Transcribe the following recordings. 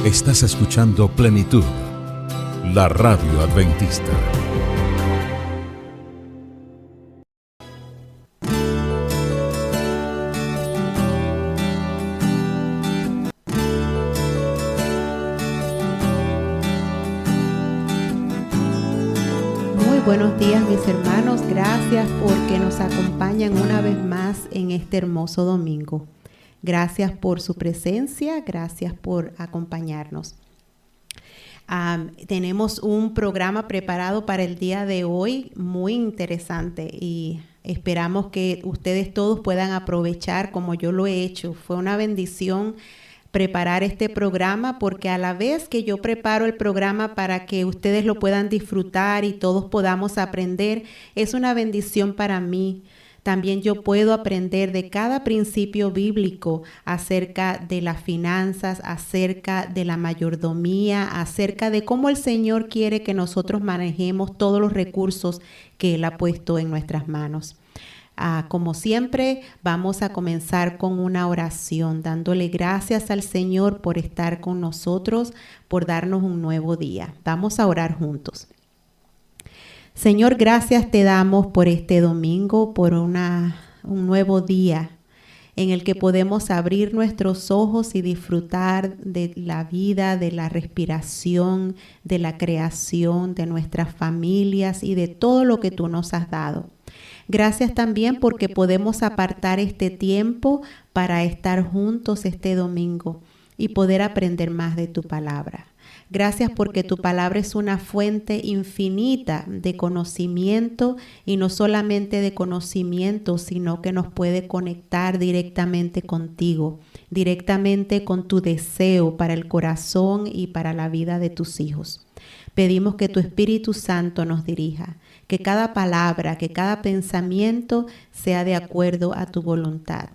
Estás escuchando Plenitud, la radio adventista. Muy buenos días, mis hermanos. Gracias porque nos acompañan una vez más en este hermoso domingo. Gracias por su presencia, gracias por acompañarnos. Tenemos un programa preparado para el día de hoy muy interesante y esperamos que ustedes todos puedan aprovechar como yo lo he hecho. Fue una bendición preparar este programa porque a la vez que yo preparo el programa para que ustedes lo puedan disfrutar y todos podamos aprender, es una bendición para mí. También yo puedo aprender de cada principio bíblico acerca de las finanzas, acerca de la mayordomía, acerca de cómo el Señor quiere que nosotros manejemos todos los recursos que Él ha puesto en nuestras manos. Como siempre, vamos a comenzar con una oración, dándole gracias al Señor por estar con nosotros, por darnos un nuevo día. Vamos a orar juntos. Señor, gracias te damos por este domingo, por un nuevo día en el que podemos abrir nuestros ojos y disfrutar de la vida, de la respiración, de la creación, de nuestras familias y de todo lo que tú nos has dado. Gracias también porque podemos apartar este tiempo para estar juntos este domingo y poder aprender más de tu palabra. Gracias porque tu palabra es una fuente infinita de conocimiento y no solamente de conocimiento, sino que nos puede conectar directamente contigo, directamente con tu deseo para el corazón y para la vida de tus hijos. Pedimos que tu Espíritu Santo nos dirija, que cada palabra, que cada pensamiento sea de acuerdo a tu voluntad.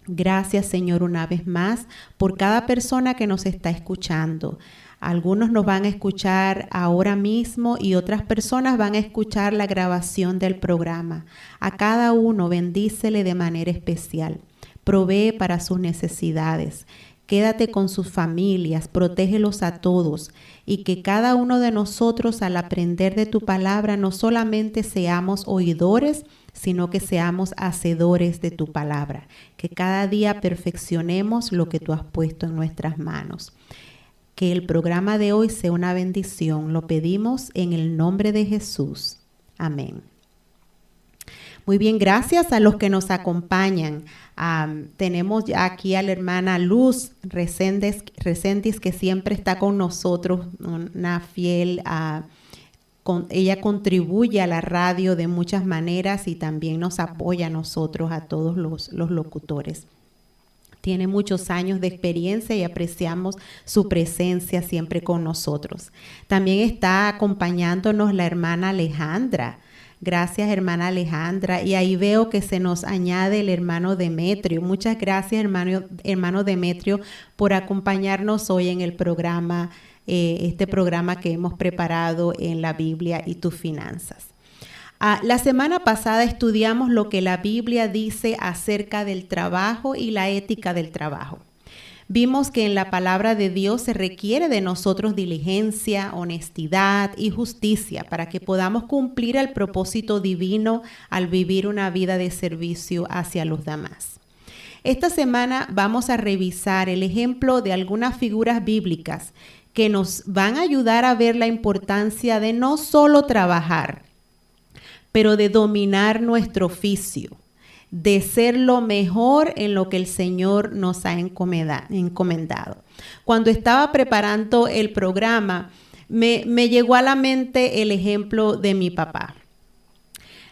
Gracias, Señor, una vez más por cada persona que nos está escuchando. Algunos nos van a escuchar ahora mismo y otras personas van a escuchar la grabación del programa. A cada uno bendícele de manera especial. Provee para sus necesidades. Quédate con sus familias, protégelos a todos y que cada uno de nosotros al aprender de tu palabra no solamente seamos oidores, sino que seamos hacedores de tu palabra. Que cada día perfeccionemos lo que tú has puesto en nuestras manos. Que el programa de hoy sea una bendición. Lo pedimos en el nombre de Jesús. Amén. Muy bien, gracias a los que nos acompañan. Tenemos ya aquí a la hermana Luz Reséndiz, que siempre está con nosotros, una fiel. Ella contribuye a la radio de muchas maneras y también nos apoya a nosotros, a todos los locutores. Tiene muchos años de experiencia y apreciamos su presencia siempre con nosotros. También está acompañándonos la hermana Alejandra. Gracias, hermana Alejandra. Y ahí veo que se nos añade el hermano Demetrio. Muchas gracias, hermano Demetrio, por acompañarnos hoy en el programa, este programa que hemos preparado en la Biblia y tus finanzas. La semana pasada estudiamos lo que la Biblia dice acerca del trabajo y la ética del trabajo. Vimos que en la palabra de Dios se requiere de nosotros diligencia, honestidad y justicia para que podamos cumplir el propósito divino al vivir una vida de servicio hacia los demás. Esta semana vamos a revisar el ejemplo de algunas figuras bíblicas que nos van a ayudar a ver la importancia de no solo trabajar, pero de dominar nuestro oficio, de ser lo mejor en lo que el Señor nos ha encomendado. Cuando estaba preparando el programa, me llegó a la mente el ejemplo de mi papá.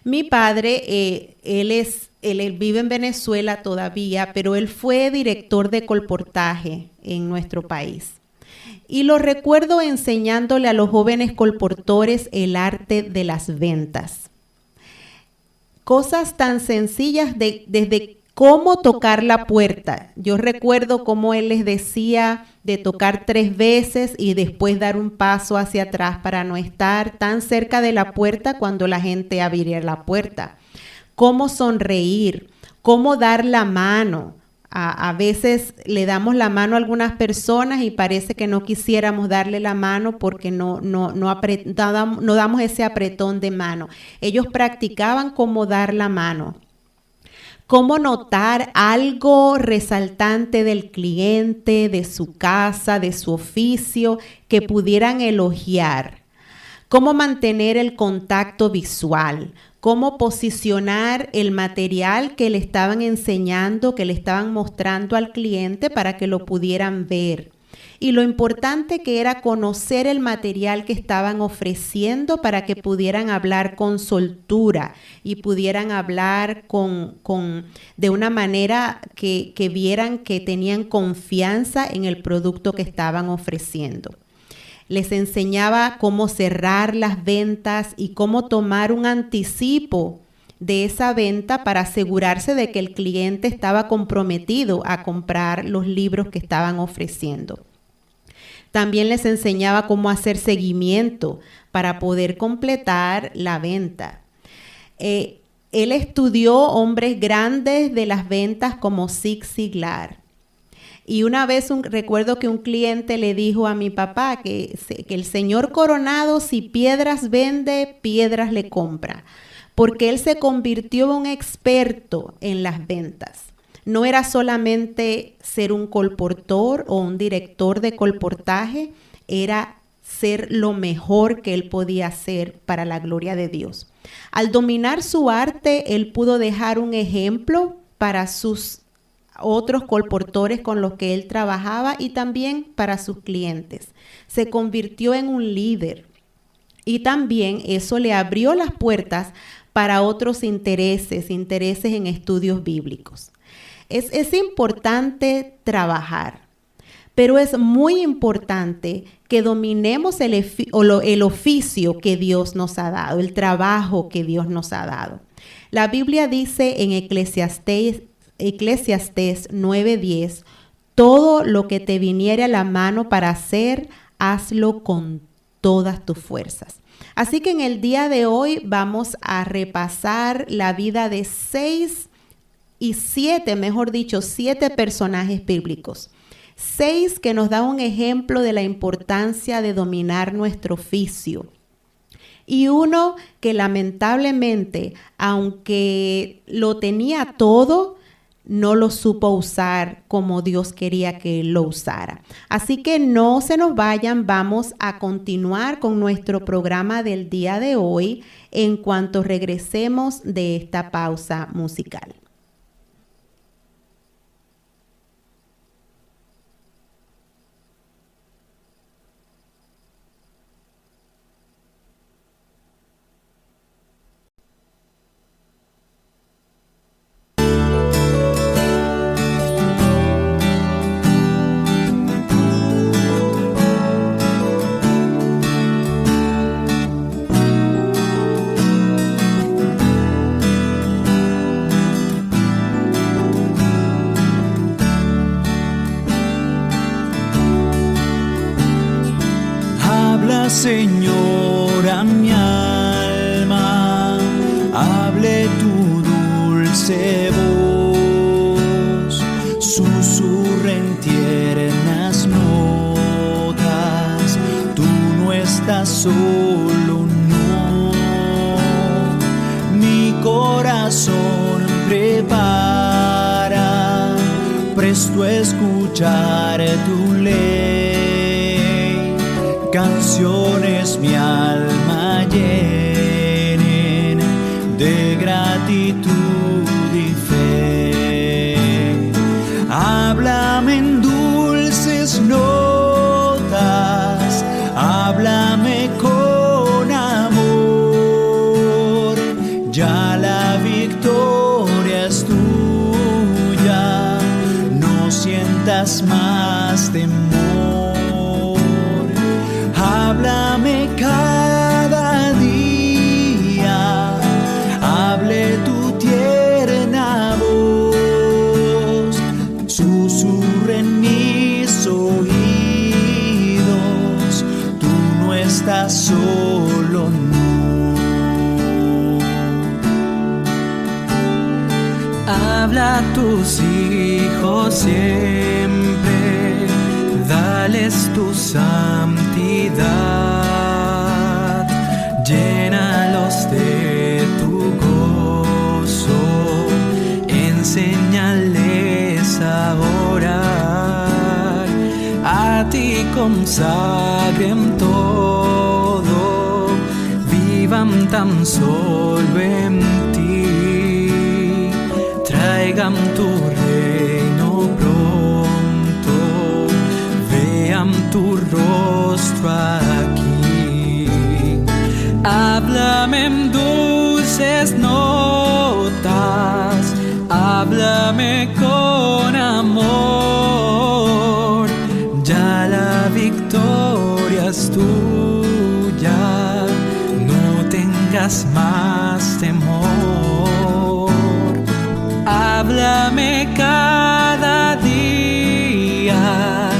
Mi padre, él vive en Venezuela todavía, pero él fue director de colportaje en nuestro país. Y lo recuerdo enseñándole a los jóvenes colportores el arte de las ventas. Cosas tan sencillas desde cómo tocar la puerta. Yo recuerdo cómo él les decía de tocar 3 veces y después dar un paso hacia atrás para no estar tan cerca de la puerta cuando la gente abriera la puerta. Cómo sonreír, cómo dar la mano A veces le damos la mano a algunas personas y parece que no quisiéramos darle la mano porque no damos ese apretón de mano. Ellos practicaban cómo dar la mano, cómo notar algo resaltante del cliente, de su casa, de su oficio, que pudieran elogiar, cómo mantener el contacto visual, cómo posicionar el material que le estaban enseñando, que le estaban mostrando al cliente para que lo pudieran ver. Y lo importante que era conocer el material que estaban ofreciendo para que pudieran hablar con soltura y pudieran hablar de una manera que vieran que tenían confianza en el producto que estaban ofreciendo. Les enseñaba cómo cerrar las ventas y cómo tomar un anticipo de esa venta para asegurarse de que el cliente estaba comprometido a comprar los libros que estaban ofreciendo. También les enseñaba cómo hacer seguimiento para poder completar la venta. Él estudió hombres grandes de las ventas como Zig Ziglar. Y una vez recuerdo que un cliente le dijo a mi papá que el señor Coronado, si piedras vende, piedras le compra, porque él se convirtió en un experto en las ventas. No era solamente ser un colportor o un director de colportaje, era ser lo mejor que él podía hacer para la gloria de Dios. Al dominar su arte, él pudo dejar un ejemplo para sus otros colportores con los que él trabajaba y también para sus clientes. Se convirtió en un líder y también eso le abrió las puertas para otros intereses en estudios bíblicos. Es importante trabajar, pero es muy importante que dominemos el oficio que Dios nos ha dado, el trabajo que Dios nos ha dado. La Biblia dice en Eclesiastés 9:10, todo lo que te viniere a la mano para hacer, hazlo con todas tus fuerzas. Así que en el día de hoy vamos a repasar la vida de 7 personajes bíblicos. 6 que nos da un ejemplo de la importancia de dominar nuestro oficio. Y uno que lamentablemente, aunque lo tenía todo, no lo supo usar como Dios quería que lo usara. Así que no se nos vayan, vamos a continuar con nuestro programa del día de hoy en cuanto regresemos de esta pausa musical. Señor, a mi alma, hable tu dulce voz, susurre en tiernas notas, tú no estás solo, no, mi corazón prepara, presto a escuchar tu ley. Canciones mi alma llenen de gratitud y fe. Háblame en dulces notas, háblame con amor. Ya la victoria es tuya, no sientas más temor. Háblame cada día, hable tu tierna voz, susurra en mis oídos, tú no estás solo, no. Habla a tus hijos siempre, dales tu santidad, llénalos de tu gozo, enséñales a orar, a ti consagren todo, vivan tan solo en ti, traigan tu reino pronto, vean tu rostro aquí. Háblame en dulces notas, háblame con amor, ya la victoria es tuya, no tengas más temor. Háblame cada día,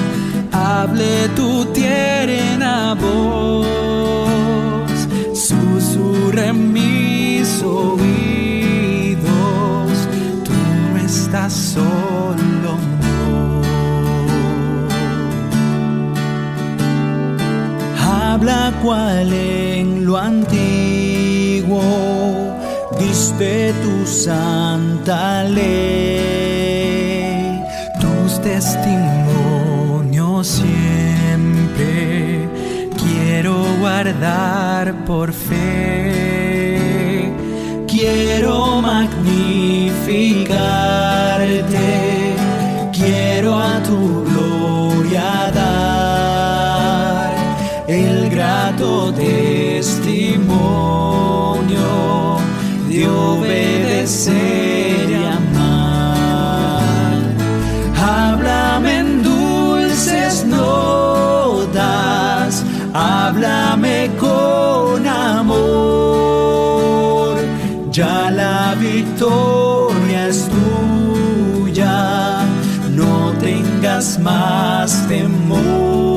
hable tu tierna voz, susurra en mis oídos, tú no estás solo, no. Habla cual en lo antiguo diste tu santa ley, tus testimonios siempre quiero guardar por fe. Quiero magnificarte, quiero a tu gloria dar el grato testimonio de obedecer y amar. Háblame en dulces notas, háblame con amor, ya la victoria es tuya, no tengas más temor.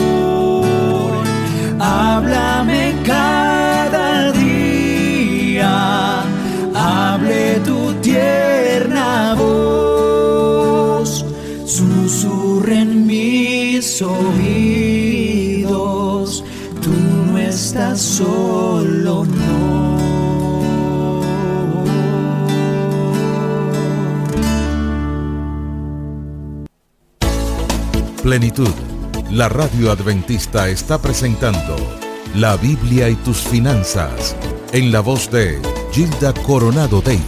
Háblame cada día, hable tu tierna voz, susurra en mis oídos, tú no estás solo, no. Plenitud, la radio adventista está presentando La Biblia y tus finanzas, en la voz de Gilda Coronado Davis.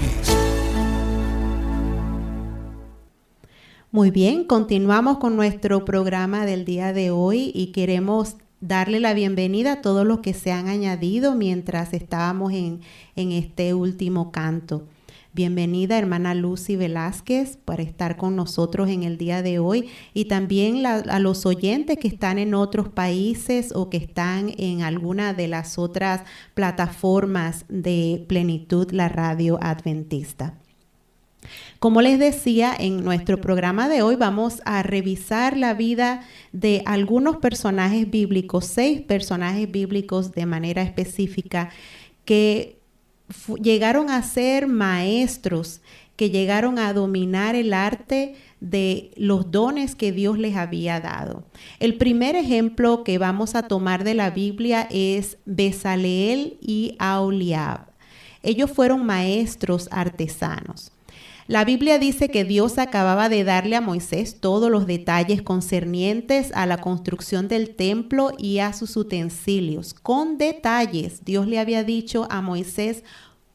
Muy bien, continuamos con nuestro programa del día de hoy y queremos darle la bienvenida a todos los que se han añadido mientras estábamos en este último canto. Bienvenida, hermana Lucy Velázquez, por estar con nosotros en el día de hoy, y también a los oyentes que están en otros países o que están en alguna de las otras plataformas de Plenitud, la radio adventista. Como les decía, en nuestro programa de hoy vamos a revisar la vida de algunos personajes bíblicos, 6 personajes bíblicos de manera específica que llegaron a ser maestros, que llegaron a dominar el arte de los dones que Dios les había dado. El primer ejemplo que vamos a tomar de la Biblia es Bezaleel y Aholiab. Ellos fueron maestros artesanos. La Biblia dice que Dios acababa de darle a Moisés todos los detalles concernientes a la construcción del templo y a sus utensilios. Con detalles, Dios le había dicho a Moisés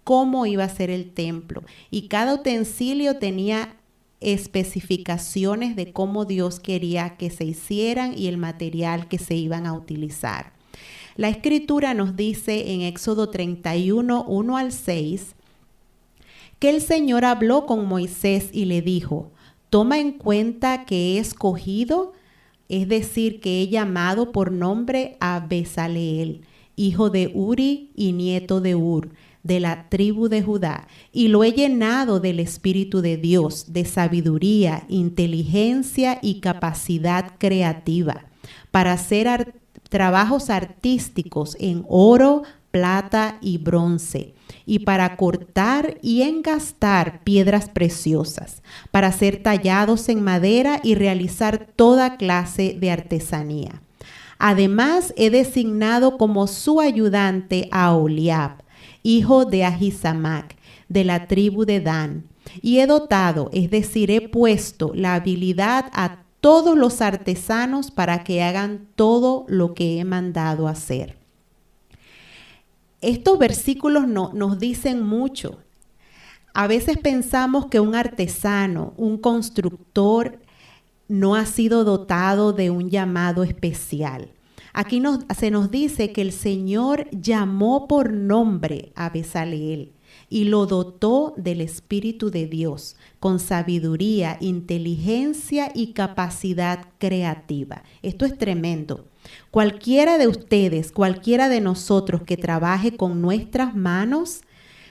cómo iba a ser el templo. Y cada utensilio tenía especificaciones de cómo Dios quería que se hicieran y el material que se iban a utilizar. La Escritura nos dice en Éxodo 31, 1 al 6, que el Señor habló con Moisés y le dijo: toma en cuenta que he escogido, es decir, que he llamado por nombre a Bezaleel, hijo de Uri y nieto de Ur, de la tribu de Judá, y lo he llenado del Espíritu de Dios, de sabiduría, inteligencia y capacidad creativa, para hacer trabajos artísticos en oro, plata y bronce, y para cortar y engastar piedras preciosas, para ser tallados en madera y realizar toda clase de artesanía. Además, he designado como su ayudante a Aholiab, hijo de Ahisamac, de la tribu de Dan, y he dotado, es decir, he puesto la habilidad a todos los artesanos para que hagan todo lo que he mandado hacer. Estos versículos nos dicen mucho. A veces pensamos que un artesano, un constructor, no ha sido dotado de un llamado especial. Aquí se nos dice que el Señor llamó por nombre a Bezaleel y lo dotó del Espíritu de Dios, con sabiduría, inteligencia y capacidad creativa. Esto es tremendo. Cualquiera de ustedes, cualquiera de nosotros que trabaje con nuestras manos,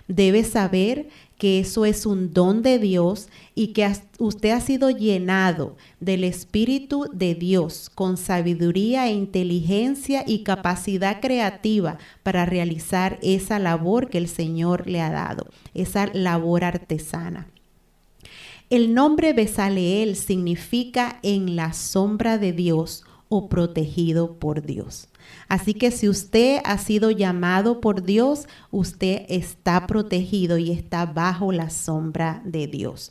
debe saber que eso es un don de Dios y que usted ha sido llenado del Espíritu de Dios con sabiduría e inteligencia y capacidad creativa para realizar esa labor que el Señor le ha dado, esa labor artesana. El nombre Bezaleel significa en la sombra de Dios o protegido por Dios. Así que si usted ha sido llamado por Dios, usted está protegido y está bajo la sombra de Dios,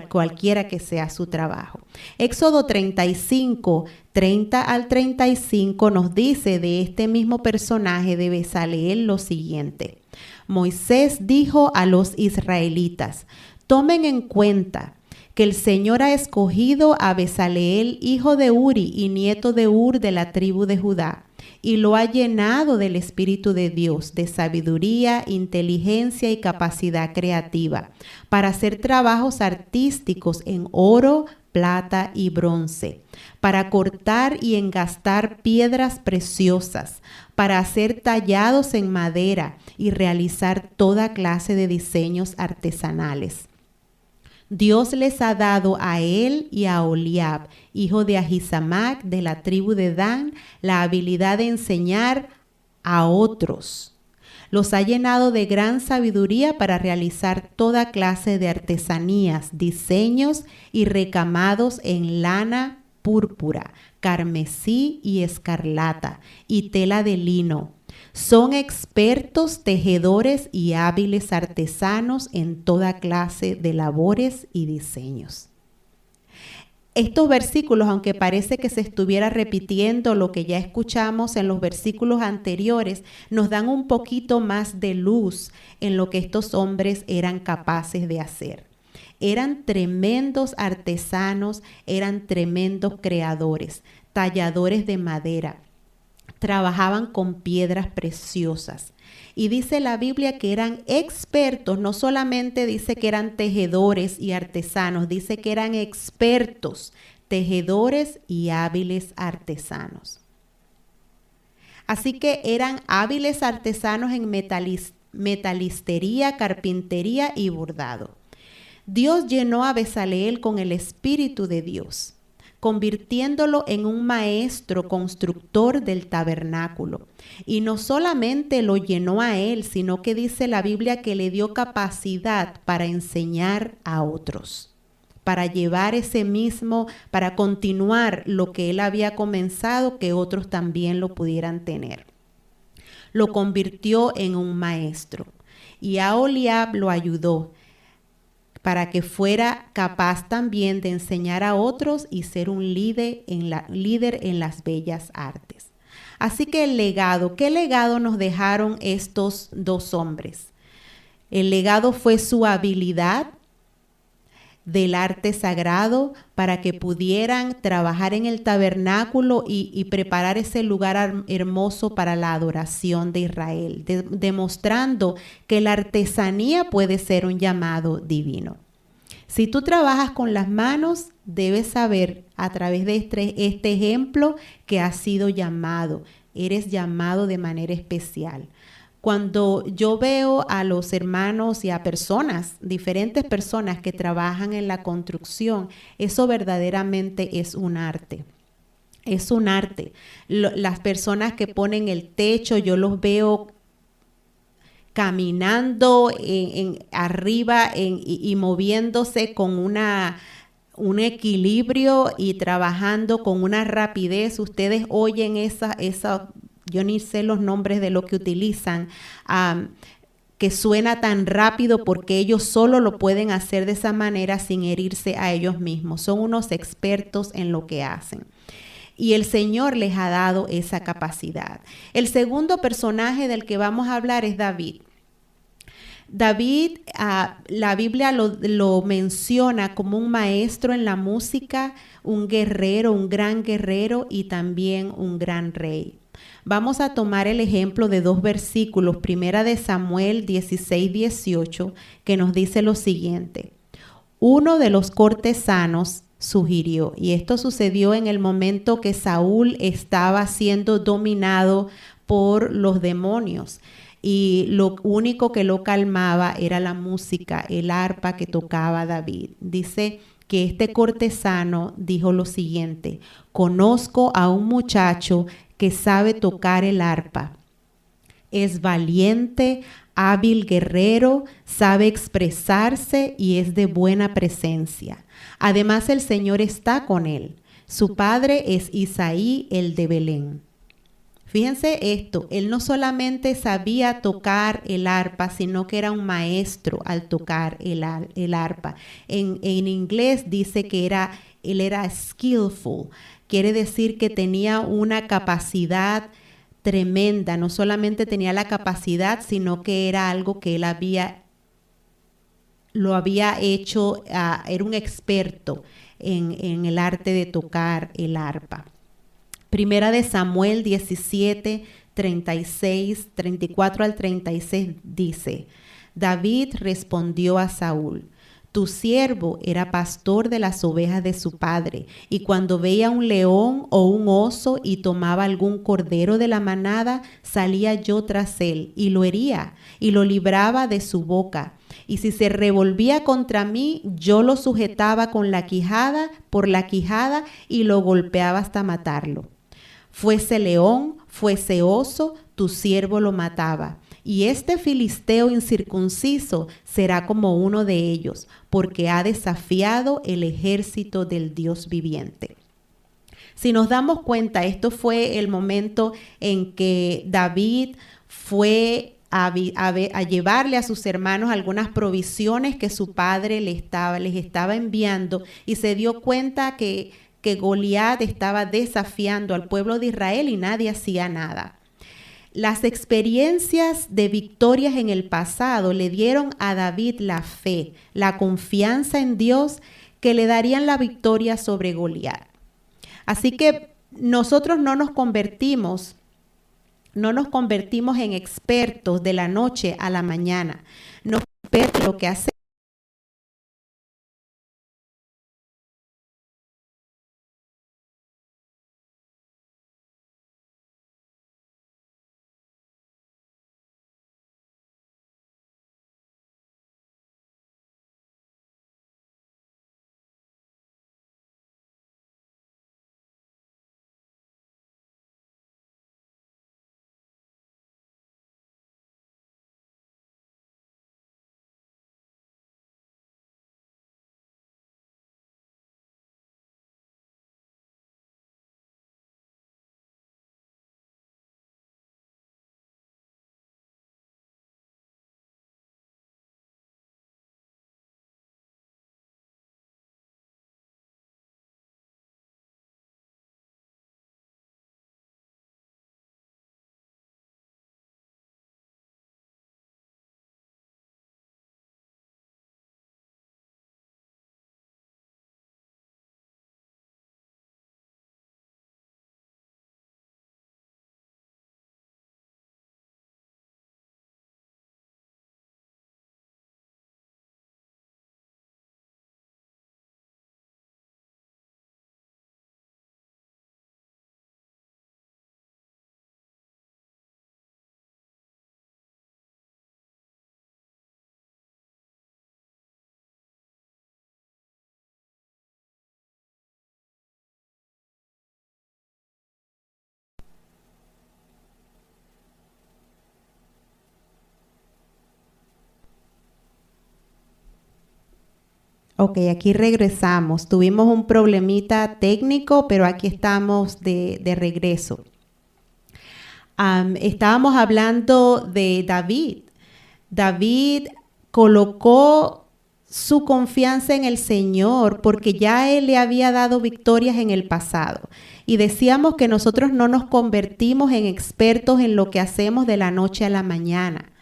cualquiera que sea su trabajo. Éxodo 35, 30 al 35 nos dice de este mismo personaje de Bezaleel lo siguiente. Moisés dijo a los israelitas, tomen en cuenta que el Señor ha escogido a Bezaleel, hijo de Uri y nieto de Ur de la tribu de Judá, y lo ha llenado del Espíritu de Dios, de sabiduría, inteligencia y capacidad creativa, para hacer trabajos artísticos en oro, plata y bronce, para cortar y engastar piedras preciosas, para hacer tallados en madera y realizar toda clase de diseños artesanales. Dios les ha dado a él y a Aholiab, hijo de Ahisamac, de la tribu de Dan, la habilidad de enseñar a otros. Los ha llenado de gran sabiduría para realizar toda clase de artesanías, diseños y recamados en lana púrpura, carmesí y escarlata, y tela de lino. Son expertos tejedores y hábiles artesanos en toda clase de labores y diseños. Estos versículos, aunque parece que se estuviera repitiendo lo que ya escuchamos en los versículos anteriores, nos dan un poquito más de luz en lo que estos hombres eran capaces de hacer. Eran tremendos artesanos, eran tremendos creadores, talladores de madera. Trabajaban con piedras preciosas. Y dice la Biblia que eran expertos, no solamente dice que eran tejedores y artesanos, dice que eran expertos, tejedores y hábiles artesanos. Así que eran hábiles artesanos en metalistería, carpintería y bordado. Dios llenó a Bezaleel con el Espíritu de Dios, convirtiéndolo en un maestro constructor del tabernáculo. Y no solamente lo llenó a él, sino que dice la Biblia que le dio capacidad para enseñar a otros, para llevar para continuar lo que él había comenzado, que otros también lo pudieran tener. Lo convirtió en un maestro. Y Aholiab lo ayudó para que fuera capaz también de enseñar a otros y ser un líder en las bellas artes. Así que el legado, ¿qué legado nos dejaron estos dos hombres? El legado fue su habilidad del arte sagrado para que pudieran trabajar en el tabernáculo y preparar ese lugar hermoso para la adoración de Israel, demostrando que la artesanía puede ser un llamado divino. Si tú trabajas con las manos, debes saber a través de este ejemplo que has sido llamado, eres llamado de manera especial. Cuando yo veo a los hermanos y a personas, diferentes personas que trabajan en la construcción, eso verdaderamente es un arte. Es un arte. Las personas que ponen el techo, yo los veo caminando arriba y moviéndose con un equilibrio y trabajando con una rapidez. Ustedes oyen esa, yo ni sé los nombres de lo que utilizan, que suena tan rápido porque ellos solo lo pueden hacer de esa manera sin herirse a ellos mismos. Son unos expertos en lo que hacen. Y el Señor les ha dado esa capacidad. El segundo personaje del que vamos a hablar es David. David, la Biblia lo menciona como un maestro en la música, un guerrero, un gran guerrero y también un gran rey. Vamos a tomar el ejemplo de dos versículos, primera de Samuel 16-18, que nos dice lo siguiente. Uno de los cortesanos sugirió, y esto sucedió en el momento que Saúl estaba siendo dominado por los demonios. Y lo único que lo calmaba era la música, el arpa que tocaba David. Dice que este cortesano dijo lo siguiente: conozco a un muchacho que sabe tocar el arpa. Es valiente, hábil guerrero, sabe expresarse y es de buena presencia. Además, el Señor está con él. Su padre es Isaí, el de Belén. Fíjense esto, él no solamente sabía tocar el arpa, sino que era un maestro al tocar el arpa. En inglés dice que él era skillful, quiere decir que tenía una capacidad tremenda, no solamente tenía la capacidad, sino que era algo que él lo había hecho, era un experto en el arte de tocar el arpa. Primera de Samuel 17, 36, 34 al 36 dice: David respondió a Saúl: tu siervo era pastor de las ovejas de su padre, y cuando veía un león o un oso y tomaba algún cordero de la manada, salía yo tras él y lo hería y lo libraba de su boca. Y si se revolvía contra mí, yo lo sujetaba con la quijada, por la quijada, y lo golpeaba hasta matarlo. Fuese león, fuese oso, tu siervo lo mataba. Y este filisteo incircunciso será como uno de ellos, porque ha desafiado el ejército del Dios viviente. Si nos damos cuenta, esto fue el momento en que David fue a llevarle a sus hermanos algunas provisiones que su padre les estaba enviando, y se dio cuenta que Goliat estaba desafiando al pueblo de Israel y nadie hacía nada. Las experiencias de victorias en el pasado le dieron a David la fe, la confianza en Dios, que le darían la victoria sobre Goliat. Así que nosotros no nos convertimos en expertos de la noche a la mañana. No ver lo que hacemos. Ok, aquí regresamos. Tuvimos un problemita técnico, pero aquí estamos de regreso. Estábamos hablando de David. David colocó su confianza en el Señor porque ya Él le había dado victorias en el pasado. Y decíamos que nosotros no nos convertimos en expertos en lo que hacemos de la noche a la mañana.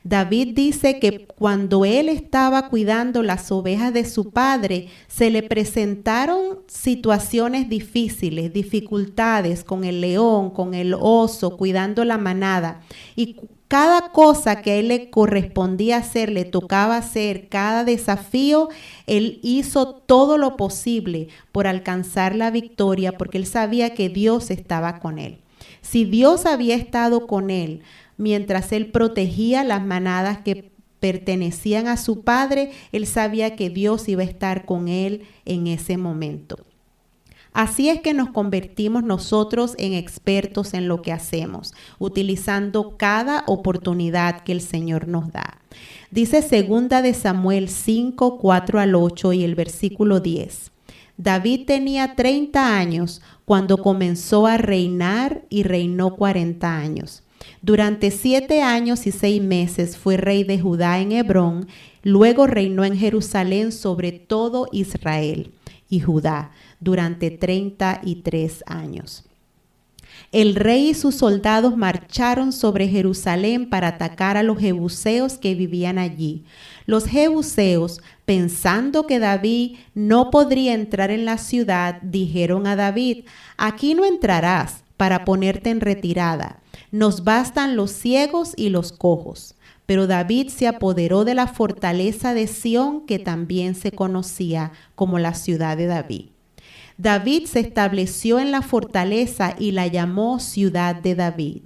David dice que cuando él estaba cuidando las ovejas de su padre, se le presentaron situaciones difíciles, dificultades con el león, con el oso, cuidando la manada. Y cada cosa que a él le correspondía hacer, le tocaba hacer, cada desafío, él hizo todo lo posible por alcanzar la victoria, porque él sabía que Dios estaba con él. Si Dios había estado con él, mientras él protegía las manadas que pertenecían a su padre, él sabía que Dios iba a estar con él en ese momento. Así es que nos convertimos nosotros en expertos en lo que hacemos, utilizando cada oportunidad que el Señor nos da. Dice 2 de Samuel 5, 4 al 8 y el versículo 10. David tenía 30 años cuando comenzó a reinar y reinó 40 años. Durante 7 años y 6 meses fue rey de Judá en Hebrón, luego reinó en Jerusalén sobre todo Israel y Judá durante 33 años. El rey y sus soldados marcharon sobre Jerusalén para atacar a los jebuseos que vivían allí. Los jebuseos, pensando que David no podría entrar en la ciudad, dijeron a David: «Aquí no entrarás para ponerte en retirada. Nos bastan los ciegos y los cojos». Pero David se apoderó de la fortaleza de Sión, que también se conocía como la ciudad de David. David se estableció en la fortaleza y la llamó Ciudad de David.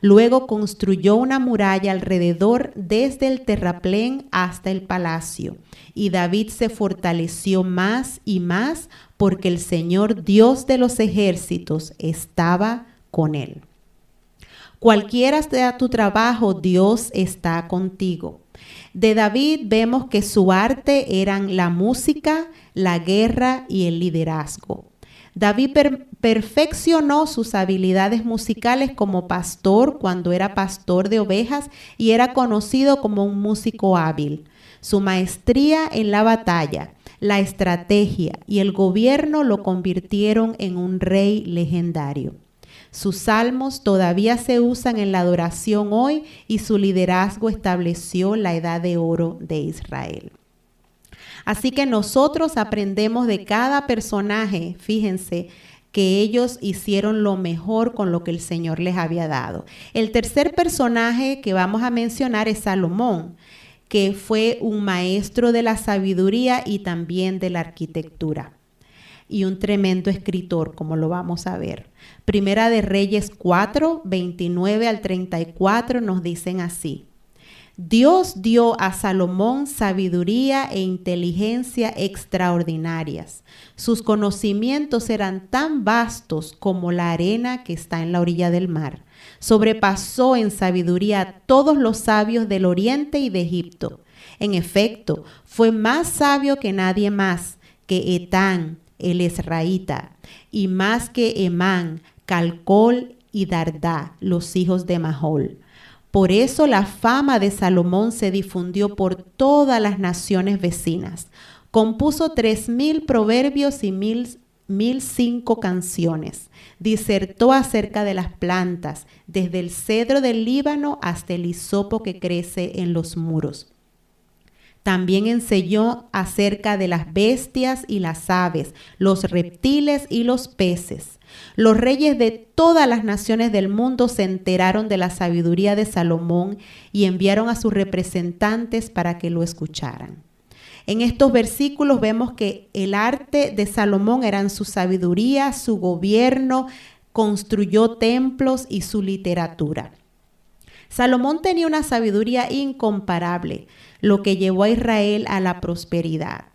Luego construyó una muralla alrededor desde el terraplén hasta el palacio. Y David se fortaleció más y más porque el Señor, Dios de los ejércitos, estaba con él. Cualquiera sea tu trabajo, Dios está contigo. De David vemos que su arte eran la música, la guerra y el liderazgo. David perfeccionó sus habilidades musicales como pastor cuando era pastor de ovejas y era conocido como un músico hábil. Su maestría en la batalla, la estrategia y el gobierno lo convirtieron en un rey legendario. Sus salmos todavía se usan en la adoración hoy y su liderazgo estableció la edad de oro de Israel. Así que nosotros aprendemos de cada personaje, fíjense, que ellos hicieron lo mejor con lo que el Señor les había dado. El tercer personaje que vamos a mencionar es Salomón, que fue un maestro de la sabiduría y también de la arquitectura. Y un tremendo escritor, como lo vamos a ver. Primera de Reyes 4, 29 al 34 nos dicen así: Dios dio a Salomón sabiduría e inteligencia extraordinarias. Sus conocimientos eran tan vastos como la arena que está en la orilla del mar. Sobrepasó en sabiduría a todos los sabios del oriente y de Egipto. En efecto, fue más sabio que nadie más, que Etán, el Esraíta, y más que Emán, Calcol y Dardá, los hijos de Mahol. Por eso la fama de Salomón se difundió por todas las naciones vecinas. Compuso 3,000 proverbios y 1,005 canciones. Disertó acerca de las plantas, desde el cedro del Líbano hasta el hisopo que crece en los muros. También enseñó acerca de las bestias y las aves, los reptiles y los peces. Los reyes de todas las naciones del mundo se enteraron de la sabiduría de Salomón y enviaron a sus representantes para que lo escucharan. En estos versículos vemos que el arte de Salomón eran su sabiduría, su gobierno, construyó templos y su literatura. Salomón tenía una sabiduría incomparable, lo que llevó a Israel a la prosperidad.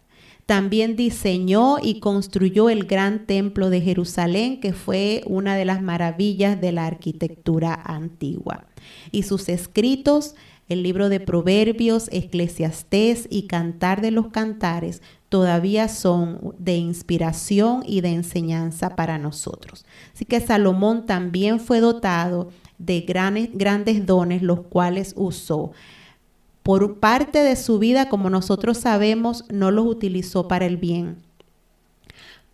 También diseñó y construyó el gran templo de Jerusalén, que fue una de las maravillas de la arquitectura antigua. Y sus escritos, el libro de Proverbios, Eclesiastés y Cantar de los Cantares, todavía son de inspiración y de enseñanza para nosotros. Así que Salomón también fue dotado de grandes dones, los cuales usó. Por parte de su vida, como nosotros sabemos, no los utilizó para el bien.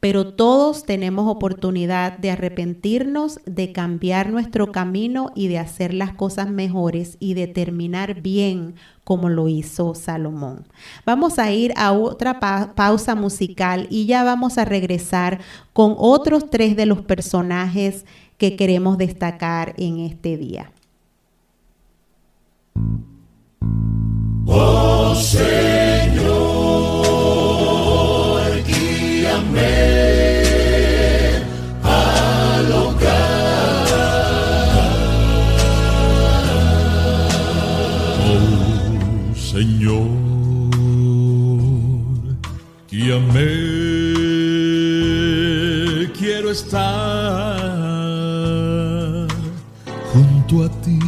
Pero todos tenemos oportunidad de arrepentirnos, de cambiar nuestro camino y de hacer las cosas mejores y de terminar bien como lo hizo Salomón. Vamos a ir a otra pausa musical y ya vamos a regresar con otros 3 de los personajes que queremos destacar en este día. Oh Señor, guíame al hogar. Oh Señor, guíame, quiero estar junto a ti.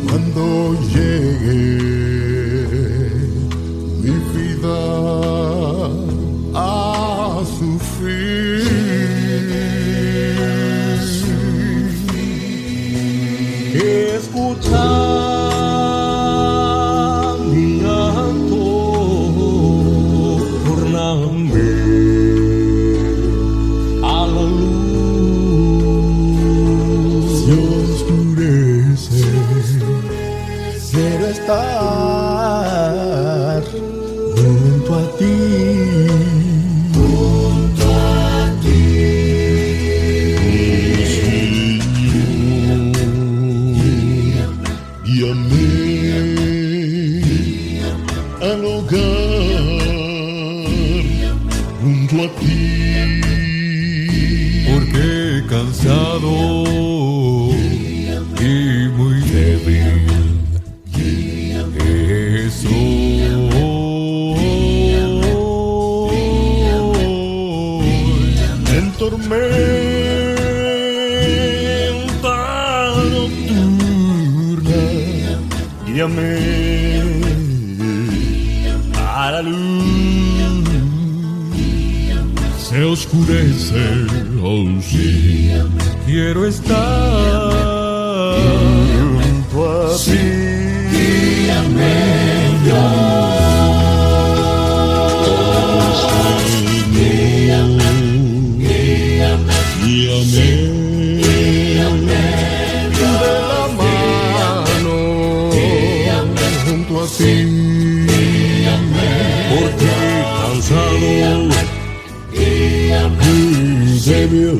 Cuando llegue mi vida a su fin, escuchar mi llanto, tornarme a la luz. Se oscurece. Quiero estar junto a ti, junto a ti. Guíame al hogar, junto a ti, porque cansado y muy débil en tormenta nocturna, guíame a la luz. se oscurece, oh sí, quiero estar junto a ti. Guíame, guíame de la mano, junto a ti, porque cansado y débil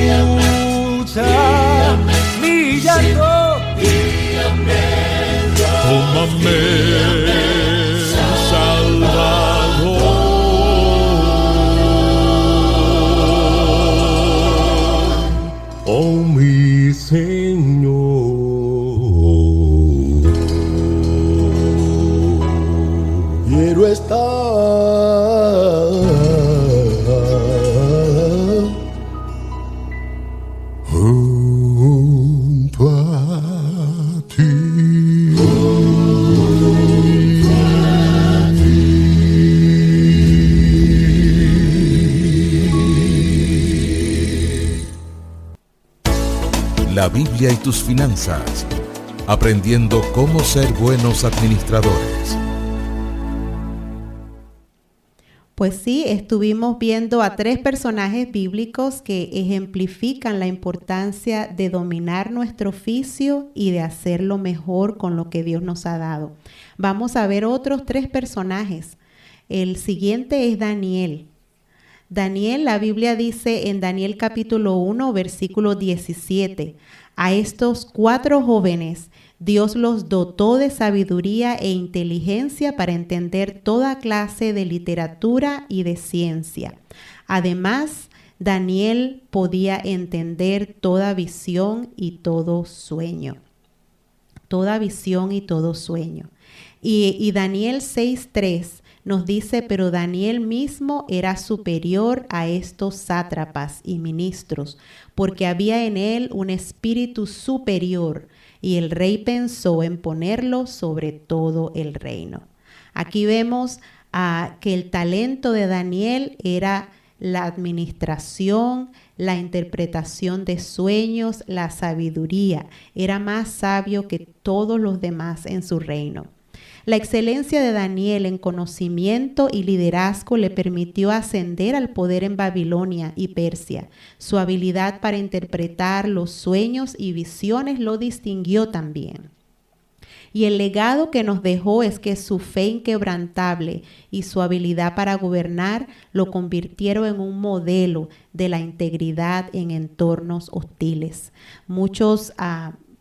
Escucha mi llanto, tómame, Salvador. oh mi Señor. Quiero estar junto a ti. La Biblia y tus finanzas. Aprendiendo cómo ser buenos administradores. Pues sí, estuvimos viendo a 3 personajes bíblicos que ejemplifican la importancia de dominar nuestro oficio y de hacerlo mejor con lo que Dios nos ha dado. Vamos a ver otros 3 personajes. El siguiente es Daniel. Daniel, la Biblia dice en Daniel capítulo 1, versículo 17, a estos 4 jóvenes Dios los dotó de sabiduría e inteligencia para entender toda clase de literatura y de ciencia. Además, Daniel podía entender toda visión y todo sueño. toda visión y todo sueño. Y Daniel 6:3 nos dice, pero Daniel mismo era superior a estos sátrapas y ministros, porque había en él un espíritu superior, y el rey pensó en ponerlo sobre todo el reino. Aquí vemos que el talento de Daniel era la administración, la interpretación de sueños, la sabiduría. Era más sabio que todos los demás en su reino. La excelencia de Daniel en conocimiento y liderazgo le permitió ascender al poder en Babilonia y Persia. Su habilidad para interpretar los sueños y visiones lo distinguió también. Y el legado que nos dejó es que su fe inquebrantable y su habilidad para gobernar lo convirtieron en un modelo de la integridad en entornos hostiles. Muchos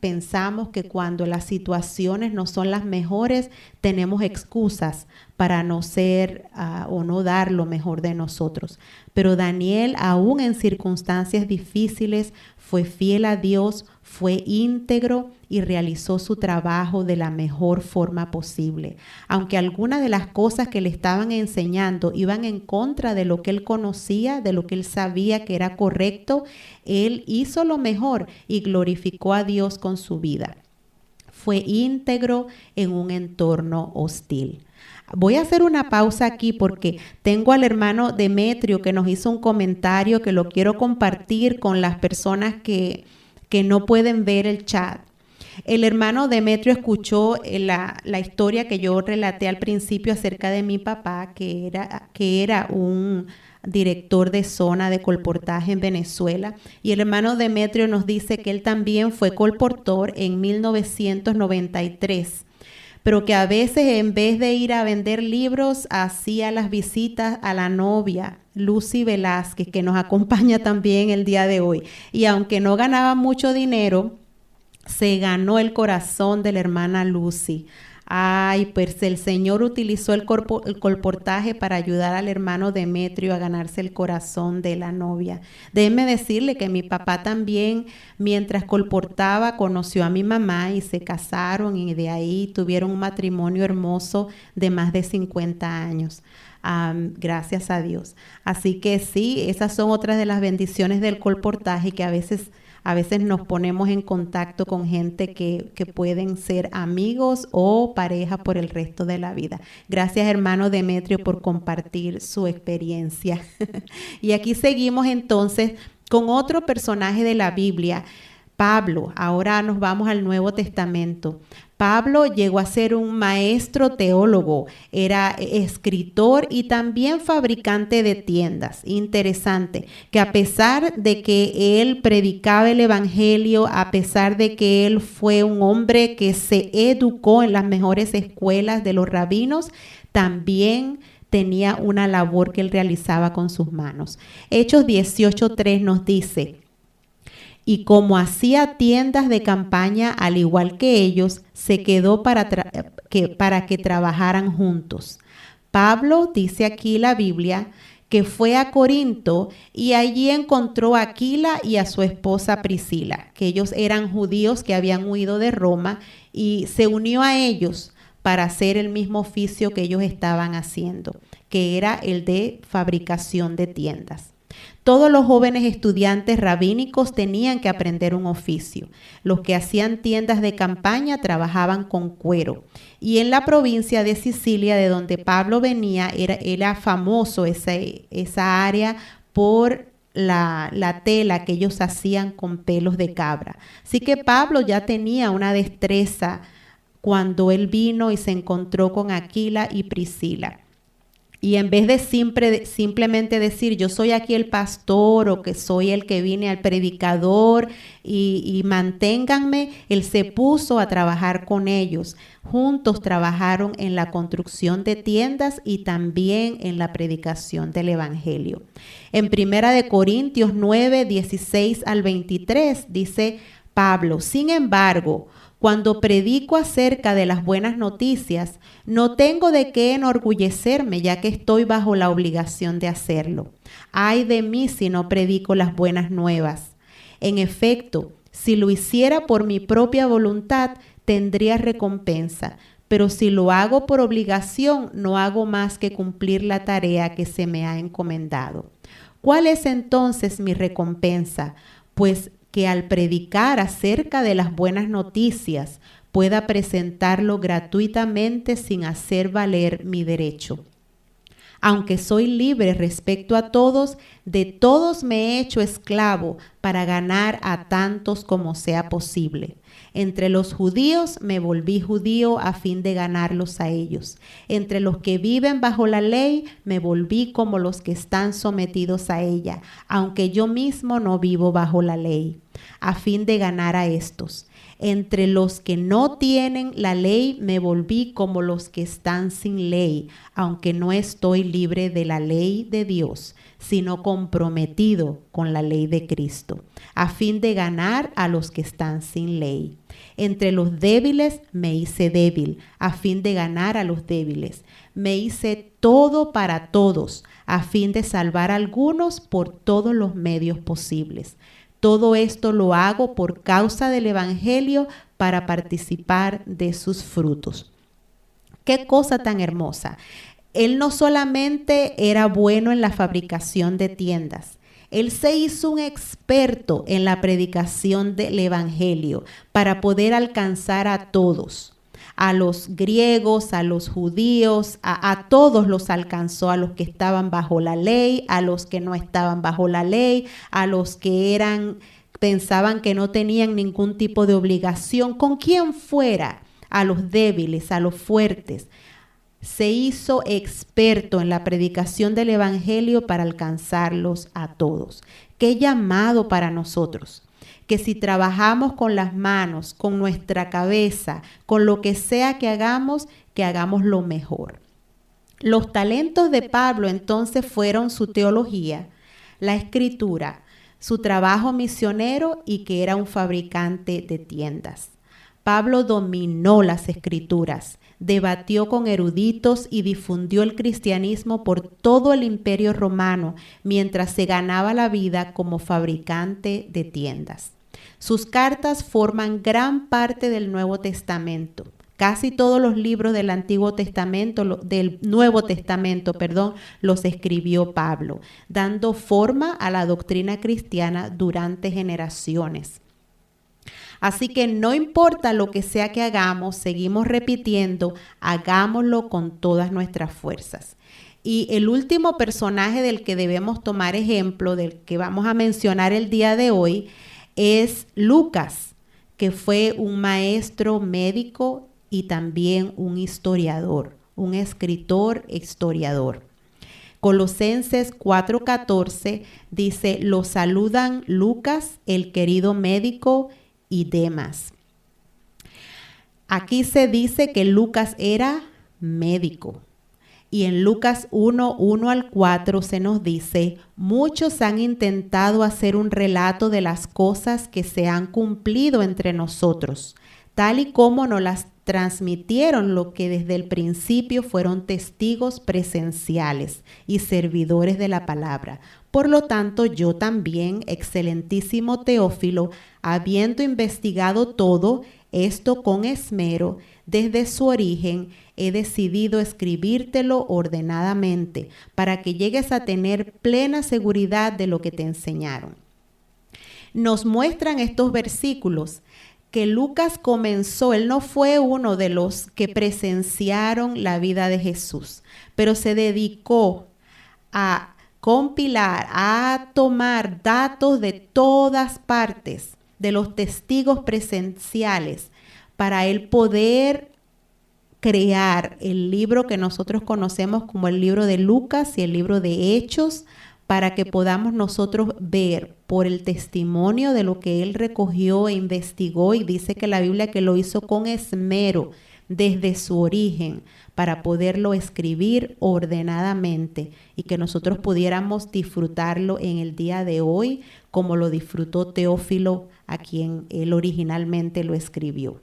pensamos que cuando las situaciones no son las mejores, tenemos excusas para no ser o no dar lo mejor de nosotros. Pero Daniel, aún en circunstancias difíciles, fue fiel a Dios, fue íntegro y realizó su trabajo de la mejor forma posible. Aunque algunas de las cosas que le estaban enseñando iban en contra de lo que él conocía, de lo que él sabía que era correcto, él hizo lo mejor y glorificó a Dios con su vida. Fue íntegro en un entorno hostil. Voy a hacer una pausa aquí porque tengo al hermano Demetrio que nos hizo un comentario que lo quiero compartir con las personas que no pueden ver el chat. El hermano Demetrio escuchó la historia que yo relaté al principio acerca de mi papá, que era un director de zona de colportaje en Venezuela. Y el hermano Demetrio nos dice que él también fue colportor en 1993. Pero que a veces en vez de ir a vender libros, hacía las visitas a la novia, Lucy Velázquez, que nos acompaña también el día de hoy. Y aunque no ganaba mucho dinero, se ganó el corazón de la hermana Lucy. Ay, pues el Señor utilizó el colportaje para ayudar al hermano Demetrio a ganarse el corazón de la novia. Déjenme decirle que mi papá también, mientras colportaba, conoció a mi mamá y se casaron y de ahí tuvieron un matrimonio hermoso de más de 50 años. Gracias a Dios. Así que sí, esas son otras de las bendiciones del colportaje que a veces nos ponemos en contacto con gente que pueden ser amigos o pareja por el resto de la vida. Gracias, hermano Demetrio, por compartir su experiencia. Y aquí seguimos entonces con otro personaje de la Biblia, Pablo. Ahora nos vamos al Nuevo Testamento. Pablo llegó a ser un maestro teólogo, era escritor y también fabricante de tiendas. Interesante, que a pesar de que él predicaba el evangelio, a pesar de que él fue un hombre que se educó en las mejores escuelas de los rabinos, también tenía una labor que él realizaba con sus manos. Hechos 18:3 nos dice: y como hacía tiendas de campaña al igual que ellos, se quedó para que trabajaran juntos. Pablo, dice aquí la Biblia, que fue a Corinto y allí encontró a Aquila y a su esposa Priscila, que ellos eran judíos que habían huido de Roma, y se unió a ellos para hacer el mismo oficio que ellos estaban haciendo, que era el de fabricación de tiendas. Todos los jóvenes estudiantes rabínicos tenían que aprender un oficio. Los que hacían tiendas de campaña trabajaban con cuero. Y en la provincia de Sicilia, de donde Pablo venía, era famoso esa área por la tela que ellos hacían con pelos de cabra. Así que Pablo ya tenía una destreza cuando él vino y se encontró con Aquila y Priscila. Y en vez de simplemente decir yo soy aquí el pastor o que soy el que vine al predicador y manténganme, él se puso a trabajar con ellos. Juntos trabajaron en la construcción de tiendas y también en la predicación del evangelio. En 1 Corintios 9, 16 al 23 dice Pablo: sin embargo, cuando predico acerca de las buenas noticias, no tengo de qué enorgullecerme, ya que estoy bajo la obligación de hacerlo. Ay de mí si no predico las buenas nuevas. En efecto, si lo hiciera por mi propia voluntad, tendría recompensa, pero si lo hago por obligación, no hago más que cumplir la tarea que se me ha encomendado. ¿Cuál es entonces mi recompensa? Pues que al predicar acerca de las buenas noticias pueda presentarlo gratuitamente sin hacer valer mi derecho. Aunque soy libre respecto a todos, de todos me he hecho esclavo para ganar a tantos como sea posible. Entre los judíos me volví judío a fin de ganarlos a ellos. Entre los que viven bajo la ley me volví como los que están sometidos a ella, aunque yo mismo no vivo bajo la ley, a fin de ganar a estos. Entre los que no tienen la ley me volví como los que están sin ley, aunque no estoy libre de la ley de Dios, sino comprometido con la ley de Cristo, a fin de ganar a los que están sin ley. Entre los débiles me hice débil, a fin de ganar a los débiles. Me hice todo para todos, a fin de salvar a algunos por todos los medios posibles. Todo esto lo hago por causa del Evangelio para participar de sus frutos. ¡Qué cosa tan hermosa! Él no solamente era bueno en la fabricación de tiendas, él se hizo un experto en la predicación del Evangelio para poder alcanzar a todos. A los griegos, a los judíos, a todos los alcanzó, a los que estaban bajo la ley, a los que no estaban bajo la ley, a los que pensaban que no tenían ningún tipo de obligación, con quien fuera, a los débiles, a los fuertes. Se hizo experto en la predicación del Evangelio para alcanzarlos a todos. ¡Qué llamado para nosotros! Que si trabajamos con las manos, con nuestra cabeza, con lo que sea que hagamos lo mejor. Los talentos de Pablo entonces fueron su teología, la escritura, su trabajo misionero y que era un fabricante de tiendas. Pablo dominó las escrituras, debatió con eruditos y difundió el cristianismo por todo el imperio romano mientras se ganaba la vida como fabricante de tiendas. Sus cartas forman gran parte del Nuevo Testamento. Casi todos los libros del Nuevo Testamento, los escribió Pablo, dando forma a la doctrina cristiana durante generaciones. Así que no importa lo que sea que hagamos, seguimos repitiendo, hagámoslo con todas nuestras fuerzas. Y el último personaje del que debemos tomar ejemplo, del que vamos a mencionar el día de hoy, es Lucas, que fue un maestro médico y también un historiador, un escritor historiador. Colosenses 4:14 dice, lo saludan Lucas, el querido médico, y Demas. Aquí se dice que Lucas era médico. Y en Lucas 1:1 al 4 se nos dice, muchos han intentado hacer un relato de las cosas que se han cumplido entre nosotros, tal y como nos las transmitieron lo que desde el principio fueron testigos presenciales y servidores de la palabra. Por lo tanto, yo también, excelentísimo Teófilo, habiendo investigado todo esto con esmero, desde su origen, he decidido escribírtelo ordenadamente, para que llegues a tener plena seguridad de lo que te enseñaron. Nos muestran estos versículos que Lucas comenzó, él no fue uno de los que presenciaron la vida de Jesús, pero se dedicó a compilar, a tomar datos de todas partes, de los testigos presenciales, para él poder crear el libro que nosotros conocemos como el libro de Lucas y el libro de Hechos, para que podamos nosotros ver por el testimonio de lo que él recogió e investigó, y dice que la Biblia que lo hizo con esmero desde su origen, para poderlo escribir ordenadamente y que nosotros pudiéramos disfrutarlo en el día de hoy como lo disfrutó Teófilo, a quien él originalmente lo escribió.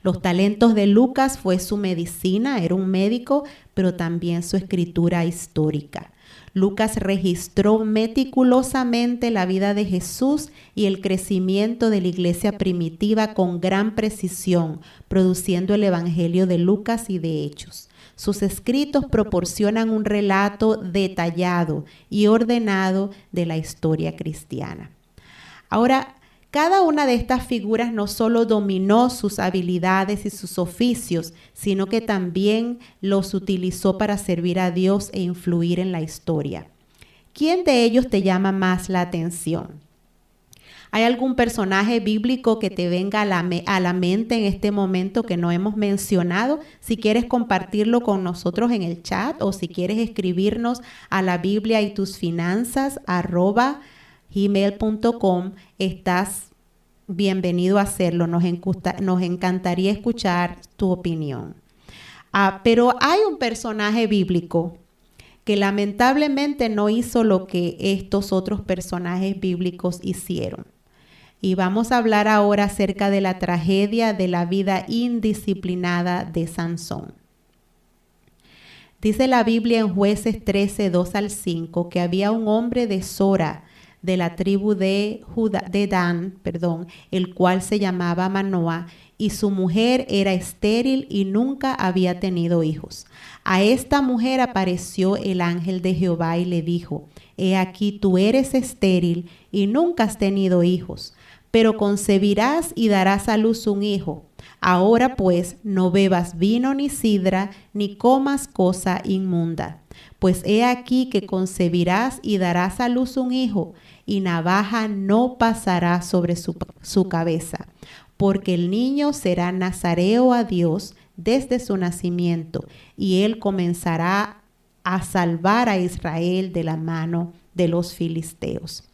Los talentos de Lucas fue su medicina, era un médico, pero también su escritura histórica. Lucas registró meticulosamente la vida de Jesús y el crecimiento de la iglesia primitiva con gran precisión, produciendo el Evangelio de Lucas y de Hechos. Sus escritos proporcionan un relato detallado y ordenado de la historia cristiana. Ahora, cada una de estas figuras no solo dominó sus habilidades y sus oficios, sino que también los utilizó para servir a Dios e influir en la historia. ¿Quién de ellos te llama más la atención? ¿Hay algún personaje bíblico que te venga a la mente en este momento que no hemos mencionado? Si quieres compartirlo con nosotros en el chat o si quieres escribirnos a la Biblia y tus finanzas @gmail.com, estás bienvenido a hacerlo. Nos encantaría escuchar tu opinión. Pero hay un personaje bíblico que lamentablemente no hizo lo que estos otros personajes bíblicos hicieron. Y vamos a hablar ahora acerca de la tragedia de la vida indisciplinada de Sansón. Dice la Biblia en Jueces 13, 2-5, que había un hombre de Sora, de la tribu de Dan, el cual se llamaba Manoa, y su mujer era estéril y nunca había tenido hijos. A esta mujer apareció el ángel de Jehová y le dijo: He aquí, tú eres estéril y nunca has tenido hijos, pero concebirás y darás a luz un hijo. Ahora pues, no bebas vino ni sidra, ni comas cosa inmunda. Pues he aquí que concebirás y darás a luz un hijo, y navaja no pasará sobre su cabeza, porque el niño será nazareo a Dios desde su nacimiento, y él comenzará a salvar a Israel de la mano de los filisteos.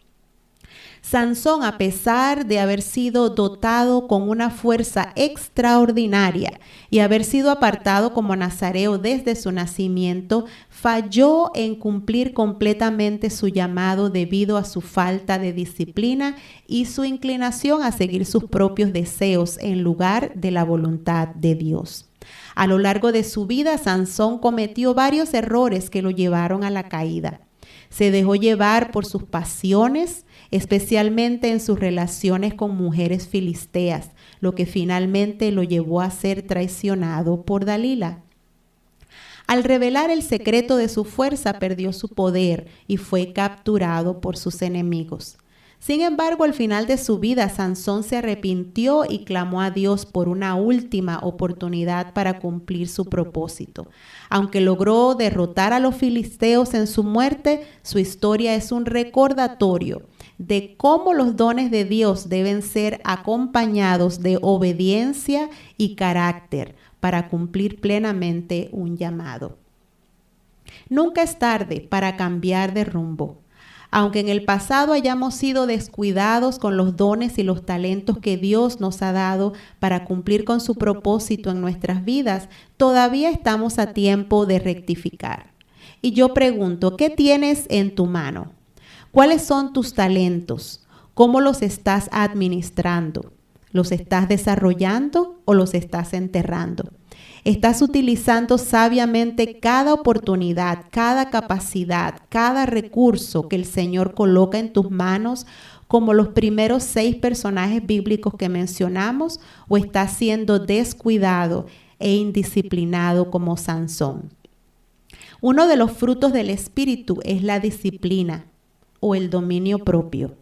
Sansón, a pesar de haber sido dotado con una fuerza extraordinaria y haber sido apartado como nazareo desde su nacimiento, falló en cumplir completamente su llamado debido a su falta de disciplina y su inclinación a seguir sus propios deseos en lugar de la voluntad de Dios. A lo largo de su vida, Sansón cometió varios errores que lo llevaron a la caída. Se dejó llevar por sus pasiones, especialmente en sus relaciones con mujeres filisteas, lo que finalmente lo llevó a ser traicionado por Dalila. Al revelar el secreto de su fuerza, perdió su poder y fue capturado por sus enemigos. Sin embargo, al final de su vida, Sansón se arrepintió y clamó a Dios por una última oportunidad para cumplir su propósito. Aunque logró derrotar a los filisteos en su muerte, su historia es un recordatorio de cómo los dones de Dios deben ser acompañados de obediencia y carácter para cumplir plenamente un llamado. Nunca es tarde para cambiar de rumbo. Aunque en el pasado hayamos sido descuidados con los dones y los talentos que Dios nos ha dado para cumplir con su propósito en nuestras vidas, todavía estamos a tiempo de rectificar. Y yo pregunto, ¿qué tienes en tu mano? ¿Cuáles son tus talentos? ¿Cómo los estás administrando? ¿Los estás desarrollando o los estás enterrando? ¿Estás utilizando sabiamente cada oportunidad, cada capacidad, cada recurso que el Señor coloca en tus manos, como los primeros 6 personajes bíblicos que mencionamos, o estás siendo descuidado e indisciplinado como Sansón? Uno de los frutos del Espíritu es la disciplina o el dominio propio.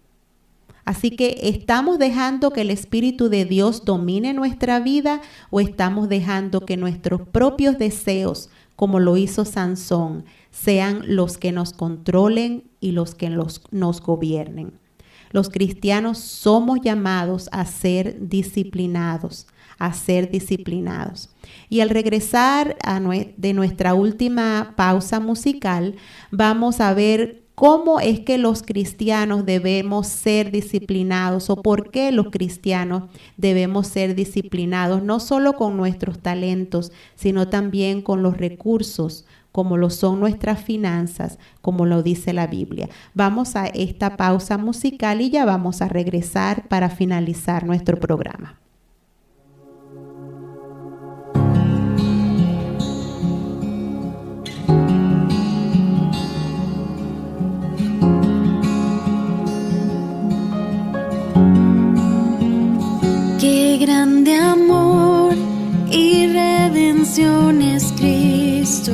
Así que, ¿estamos dejando que el Espíritu de Dios domine nuestra vida o estamos dejando que nuestros propios deseos, como lo hizo Sansón, sean los que nos controlen y los que nos gobiernen? Los cristianos somos llamados a ser disciplinados, Y al regresar de nuestra última pausa musical, vamos a ver cómo es que los cristianos debemos ser disciplinados o por qué los cristianos debemos ser disciplinados, no solo con nuestros talentos, sino también con los recursos, como lo son nuestras finanzas, como lo dice la Biblia. Vamos a esta pausa musical y ya vamos a regresar para finalizar nuestro programa. salvación es Cristo.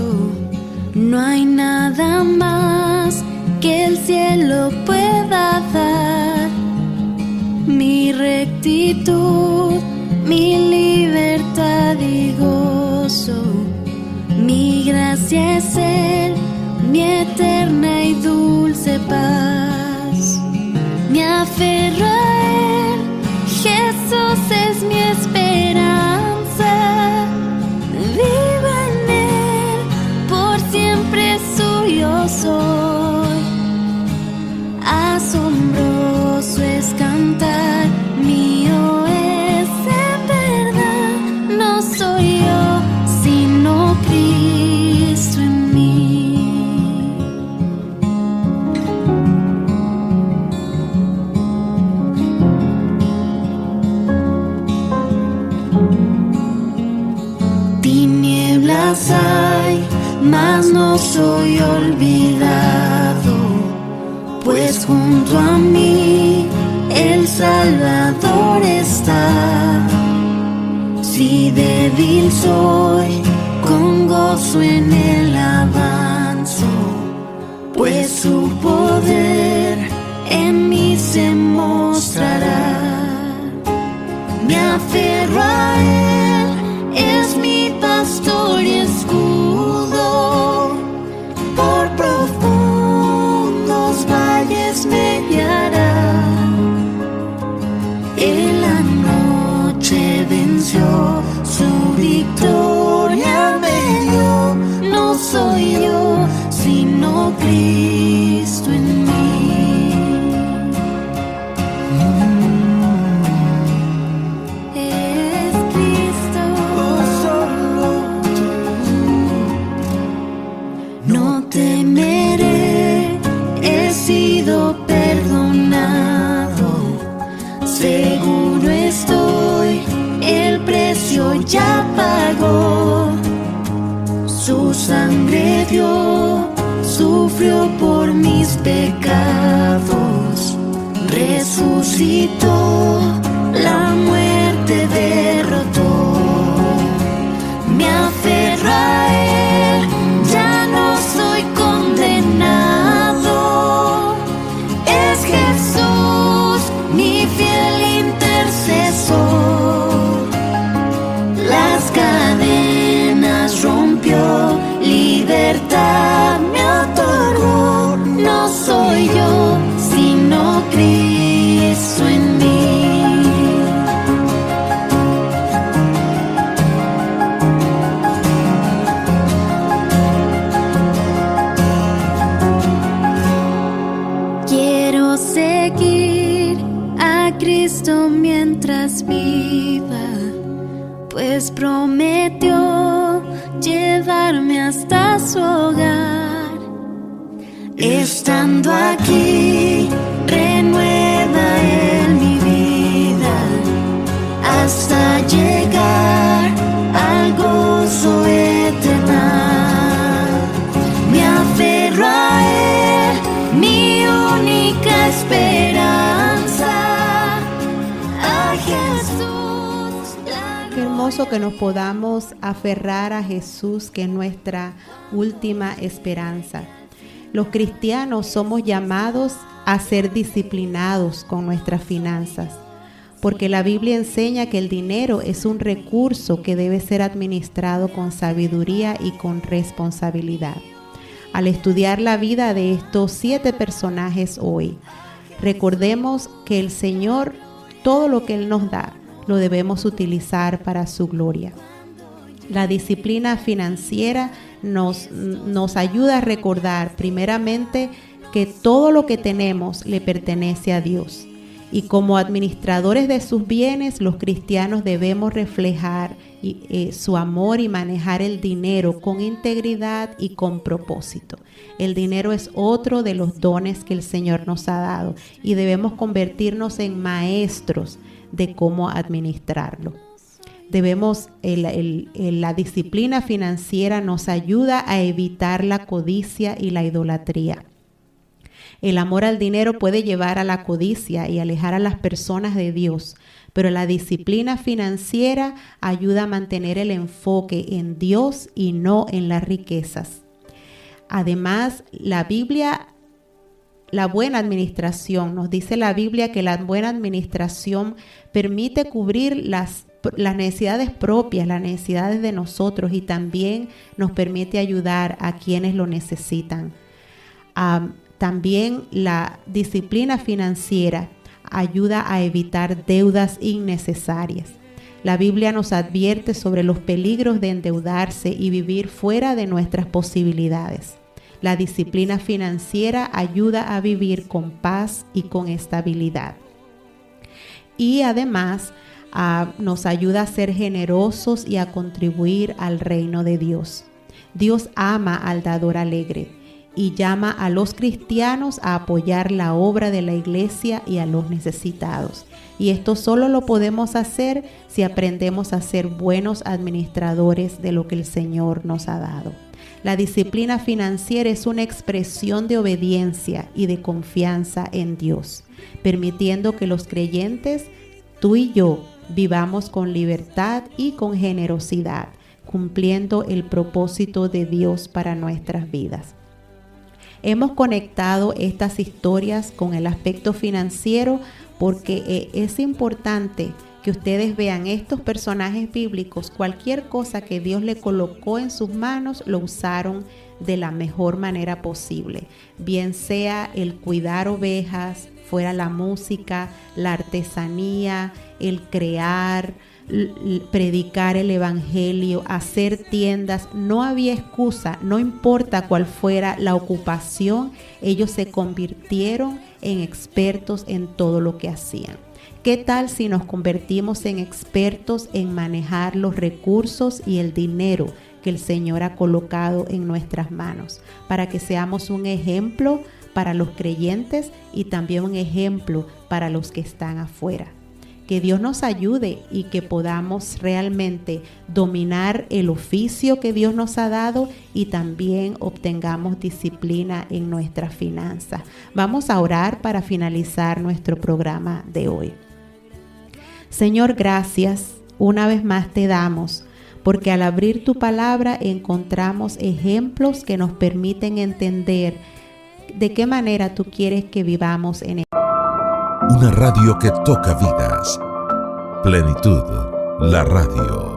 No hay nada más que el cielo pueda dar. Mi rectitud, mi libertad y gozo, mi gracia es Él, mi eterna y dulce paz. Me aferro a Él, Jesús es mi esperanza. Vivo en Él, por siempre suyo soy. Asombroso es cantar, mío es en verdad. No soy yo, sino Cristo en mí. Tinieblas hay, mas no soy olvidado, pues junto a mí el Salvador está. Si débil soy, con gozo en él avanzo, pues su poder en mí se mostrará. Me aferro a él, es mi pastor y escudo, por profundos valles me guiará. En la noche venció, su victoria me dio. No soy yo, sino Cristo en mí. Es Cristo, solo no temeré, he sido perdonado. Seguro estoy, el precio ya pagó. Su sangre dio, sufrió por mis pecados. Resucitó, la muerte derrotó. Me aferro a él, ya no soy condenado. Es Jesús, mi fiel intercesor. Las cadenas rompió, libertad me otorgó. No soy yo, sino Cristo en mí. Quiero seguir a Cristo mientras viva, pues prometió llevarme hasta su hogar. Estando aquí, renueva Él mi vida, hasta llegar al gozo eterno. Me aferro a Él, mi única esperanza, a Jesús. Qué hermoso que nos podamos aferrar a Jesús, que es nuestra última esperanza. Los cristianos somos llamados a ser disciplinados con nuestras finanzas, porque la Biblia enseña que el dinero es un recurso que debe ser administrado con sabiduría y con responsabilidad. Al estudiar la vida de estos 7 personajes hoy, recordemos que el Señor, todo lo que Él nos da, lo debemos utilizar para su gloria. La disciplina financiera nos ayuda a recordar primeramente que todo lo que tenemos le pertenece a Dios. Y como administradores de sus bienes, los cristianos debemos reflejar su amor y manejar el dinero con integridad y con propósito. El dinero es otro de los dones que el Señor nos ha dado y debemos convertirnos en maestros de cómo administrarlo. La disciplina financiera nos ayuda a evitar la codicia y la idolatría. El amor al dinero puede llevar a la codicia y alejar a las personas de Dios, pero la disciplina financiera ayuda a mantener el enfoque en Dios y no en las riquezas. Además, la buena administración, nos dice la Biblia que la buena administración permite cubrir las necesidades propias, las necesidades de nosotros, y también nos permite ayudar a quienes lo necesitan. También la disciplina financiera ayuda a evitar deudas innecesarias. La Biblia nos advierte sobre los peligros de endeudarse y vivir fuera de nuestras posibilidades. La disciplina financiera ayuda a vivir con paz y con estabilidad. Y además nos ayuda a ser generosos y a contribuir al reino de Dios. Dios ama al dador alegre y llama a los cristianos a apoyar la obra de la iglesia y a los necesitados. Y esto solo lo podemos hacer si aprendemos a ser buenos administradores de lo que el Señor nos ha dado. La disciplina financiera es una expresión de obediencia y de confianza en Dios, permitiendo que los creyentes, tú y yo, vivamos con libertad y con generosidad, cumpliendo el propósito de Dios para nuestras vidas. Hemos conectado estas historias con el aspecto financiero porque es importante que ustedes vean estos personajes bíblicos. Cualquier cosa que Dios le colocó en sus manos lo usaron de la mejor manera posible, bien sea el cuidar ovejas, fuera la música, la artesanía, el crear, predicar el evangelio, hacer tiendas. No había excusa, no importa cuál fuera la ocupación, ellos se convirtieron en expertos en todo lo que hacían. ¿Qué tal si nos convertimos en expertos en manejar los recursos y el dinero que el Señor ha colocado en nuestras manos, para que seamos un ejemplo para los creyentes y también un ejemplo para los que están afuera? Que Dios nos ayude y que podamos realmente dominar el oficio que Dios nos ha dado y también obtengamos disciplina en nuestras finanzas. Vamos a orar para finalizar nuestro programa de hoy. Señor, gracias. Una vez más te damos, porque al abrir tu palabra encontramos ejemplos que nos permiten entender de qué manera tú quieres que vivamos en Una radio que toca vidas. Plenitud, la radio.